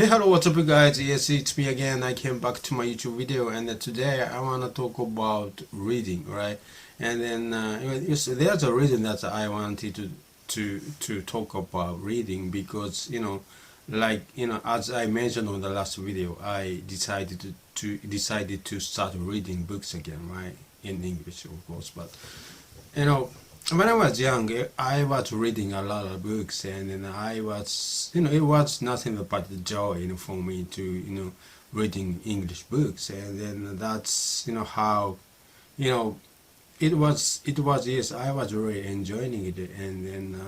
Hey, hello, what's up, you guys? Yes, it's me again. I came back to my YouTube video, and today I want to talk about reading, right? And then there's a reason that I wanted to talk about reading because as I mentioned on the last video, I decided to start reading books again, right? In English, of course, but when I was young, I was reading a lot of books, and then I was, it was nothing but the joy, for me to, reading English books, and then that's, how, it was, yes, I was really enjoying it, and then,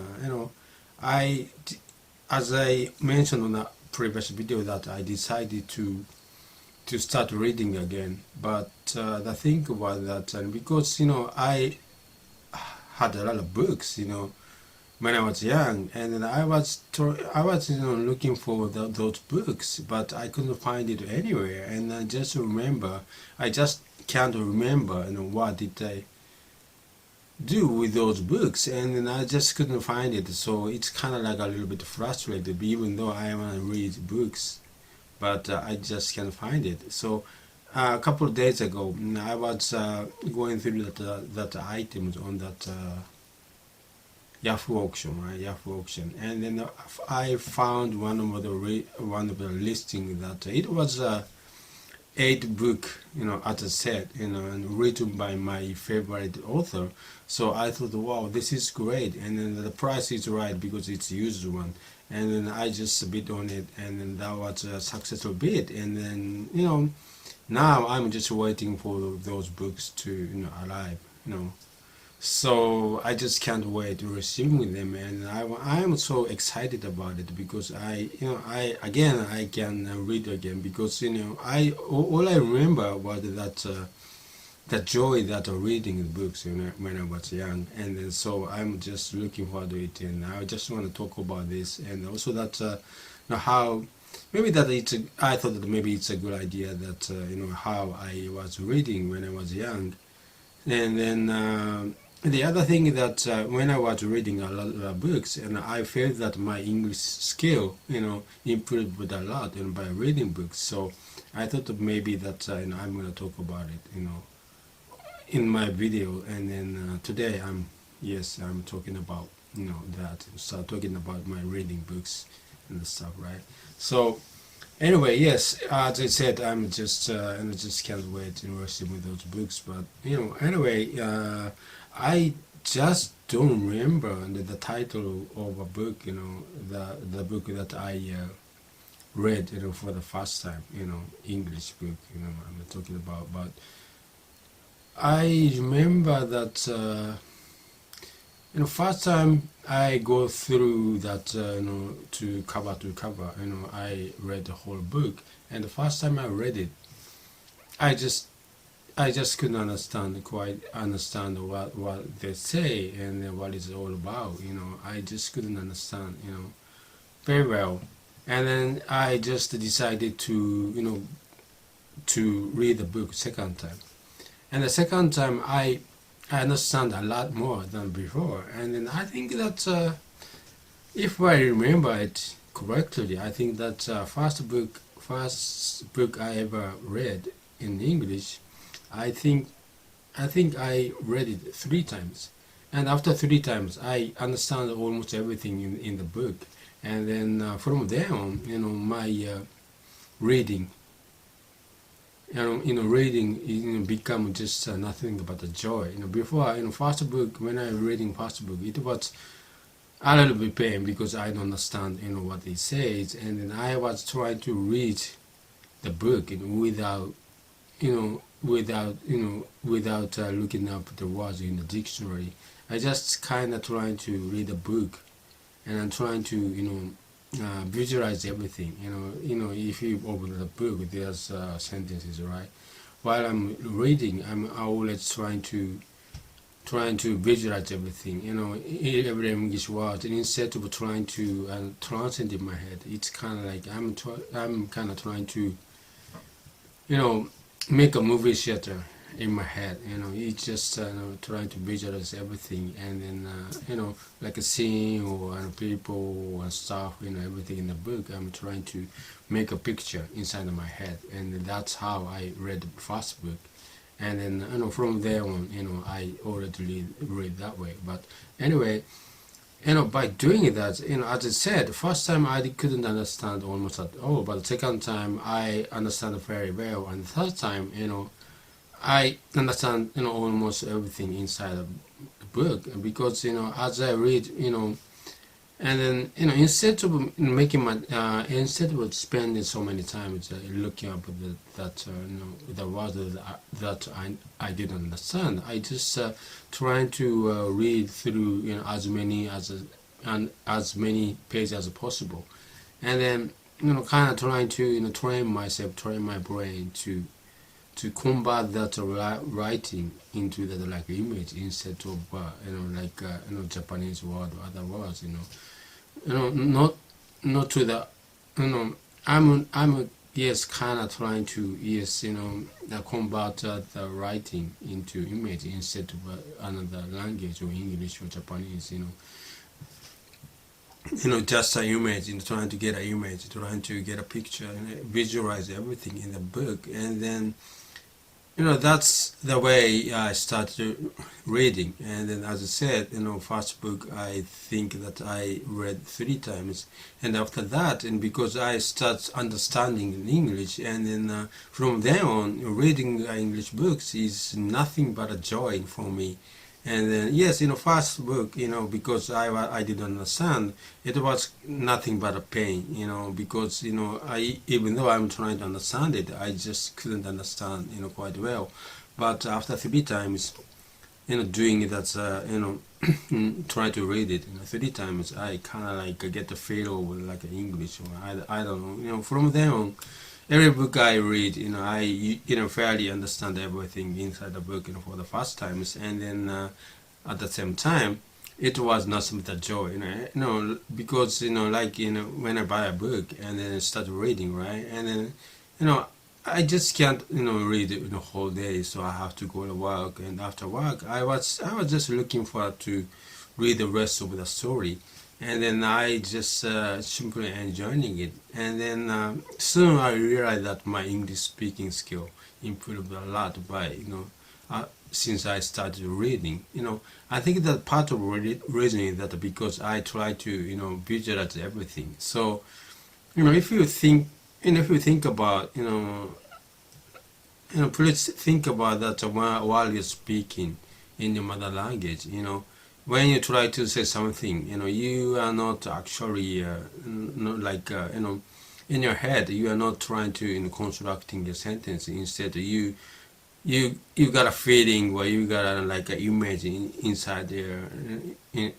as I mentioned on the previous video, that I decided to start reading again, but the thing was that, because, I had a lot of books, when I was young, and then I was looking for those books, but I couldn't find it anywhere, and I just can't remember, what did I do with those books, and then I just couldn't find it. So it's kind of like a little bit frustrated, even though I want to read books, but I just can't find it. So a couple of days ago, I was going through that items on that Yahoo auction, right? Yahoo auction, and then I found one of the listing that it was 8 book, as I said, and written by my favorite author. So I thought, wow, this is great, and then the price is right because it's used one, and then I just bid on it, and then that was a successful bid, and then now I'm just waiting for those books to arrive, so I just can't wait to receive them, and I am so excited about it because I can read again, because all I remember was that joy that of reading the books when I was young, and then so I'm just looking forward to it, and I just want to talk about this, and also that how maybe that I thought that maybe it's a good idea that how I was reading when I was young, and then the other thing that when I was reading a lot of books, and I felt that my English skill improved a lot by reading books. So I thought that maybe that I'm going to talk about it in my video, and then today I'm talking about that, start talking about my reading books and stuff, right? So anyway, yes, as I said, I'm just and I just can't wait to receive with those books. But anyway, I just don't remember the title of a book, the book that I read, for the first time, English book, I'm talking about. But I remember that first time I go through that, to cover to cover, I read the whole book, and the first time I read it, I just couldn't quite understand what they say and what it's all about. I just couldn't understand, very well. And then I just decided to read the book second time. And the second time I understand a lot more than before. And then I think that if I remember it correctly, I think that first book I ever read in English, I think I read it 3 times, and after 3 times I understand almost everything in the book, and then from there on, my reading, reading become just nothing but a joy. Before first book, when I reading first book, it was a little bit pain because I don't understand what it says, and then I was trying to read the book without looking up the words in the dictionary. I just kind of trying to read a book, and I'm trying to visualize everything. If you open the book, there's sentences, right? While I'm reading, I'm always trying to visualize everything. Every English word, and instead of trying to translate in my head, it's kind of like I'm kind of trying to make a movie theater, in my head. It's just trying to visualize everything, and then like a scene or people and stuff, everything in the book. I'm trying to make a picture inside of my head, and that's how I read the first book. And then from there on, I already read that way. But anyway, by doing that, as I said, the first time I couldn't understand almost at all, but the second time I understand very well, and the third time, I understand, almost everything inside of the book, because, as I read, and then, instead of making my, instead of spending so many times looking up the words that I didn't understand, I just trying to read through, as many pages as possible, and then, kind of trying to, train my brain to convert that writing into that like image instead of Japanese word or other words, not to the, I'm yes, kind of trying to, yes, convert the writing into image instead of another language or English or Japanese, just an image, trying to get an image, trying to get a picture, visualize everything in the book, and then that's the way I started reading. And then, as I said, first book I think that I read 3 times, and after that, and because I start understanding in English, and then from then on, reading English books is nothing but a joy for me. And then, yes, first book, because I didn't understand, it was nothing but a pain, because, even though I'm trying to understand it, I just couldn't understand, quite well. But after 3 times, doing it as, try to read it, 3 times, I kind of like get the feel of like English, or I don't know, from then on, every book I read, I fairly understand everything inside the book, for the first times, and then at the same time, it was nothing but a joy, because when I buy a book and then start reading, right, and then I just can't read the whole day, so I have to go to work, and after work, I was just looking forward to read the rest of the story. And then I just simply enjoying it. And then soon I realized that my English speaking skill improved a lot by, since I started reading. I think that part of reason is that because I try to, visualize everything. So, if you think about, please think about that while you're speaking in your mother language, when you try to say something, you are not actually, in your head, you are not trying to constructing a sentence. Instead, you got a feeling, or you got like an image inside there, in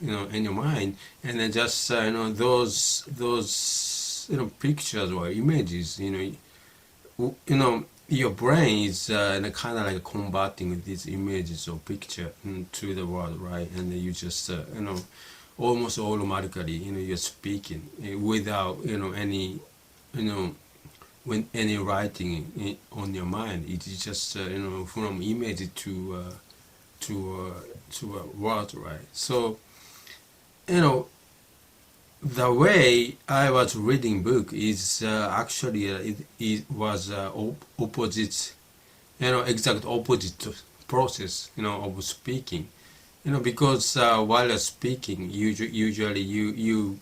your mind, and then just those pictures or images, your brain is kind of like converting these images or picture to the world, right? And you just almost automatically you're speaking without any when any writing on your mind. It is just from image to a word, right? So the way I was reading book is actually it was opposite, exact opposite process, of speaking, because while you're speaking, usually you're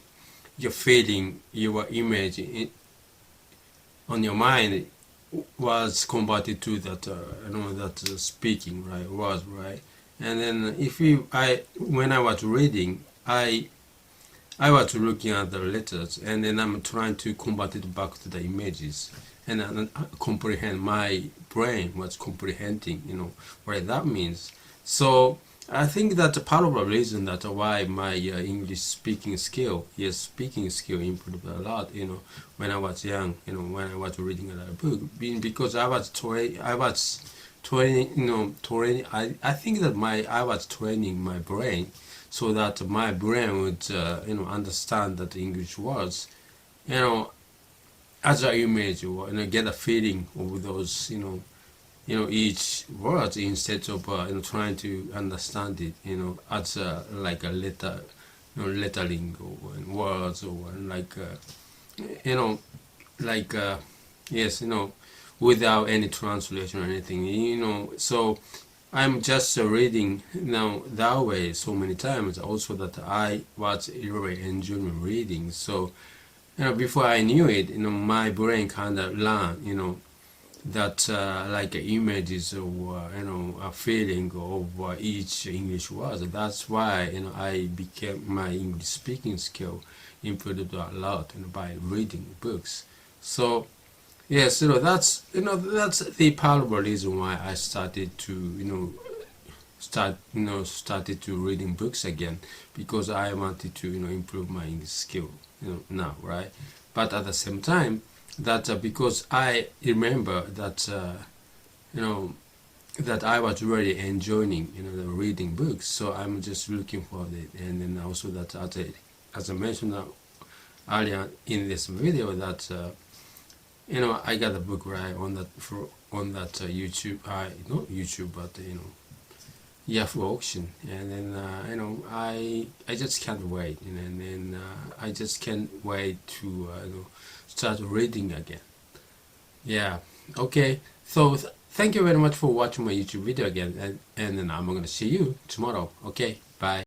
feeling your image on your mind was converted to that, that speaking, right, was right, and then when I was reading, I was looking at the letters, and then I'm trying to convert it back to the images, and then comprehend. My brain was comprehending, what that means. So I think that's part of the reason that why my English speaking skill improved a lot, when I was young, when I was reading a book, because I was training, I think that I was training my brain, so that my brain would, understand that English words, as an image, or get a feeling of those, each word instead of trying to understand it as like a letter, lettering or words or like like yes, without any translation or anything, so I'm just reading now that way so many times also that I was really enjoying reading. So before I knew it, my brain kind of learned that like images or a feeling of each English word. That's why I became my English speaking skill improved a lot by reading books. So yes, that's that's the powerful reason why I started to started to reading books again, because I wanted to improve my English skill now, right? But at the same time, that because I remember that that I was really enjoying the reading books, so I'm just looking for it. And then also that as I mentioned earlier in this video, that I got a book right on that YouTube, not YouTube, but Yahoo auction, and then I just can't wait, and then I just can't wait to start reading again. Yeah, okay, so thank you very much for watching my YouTube video again, and then I'm gonna see you tomorrow. Okay, bye.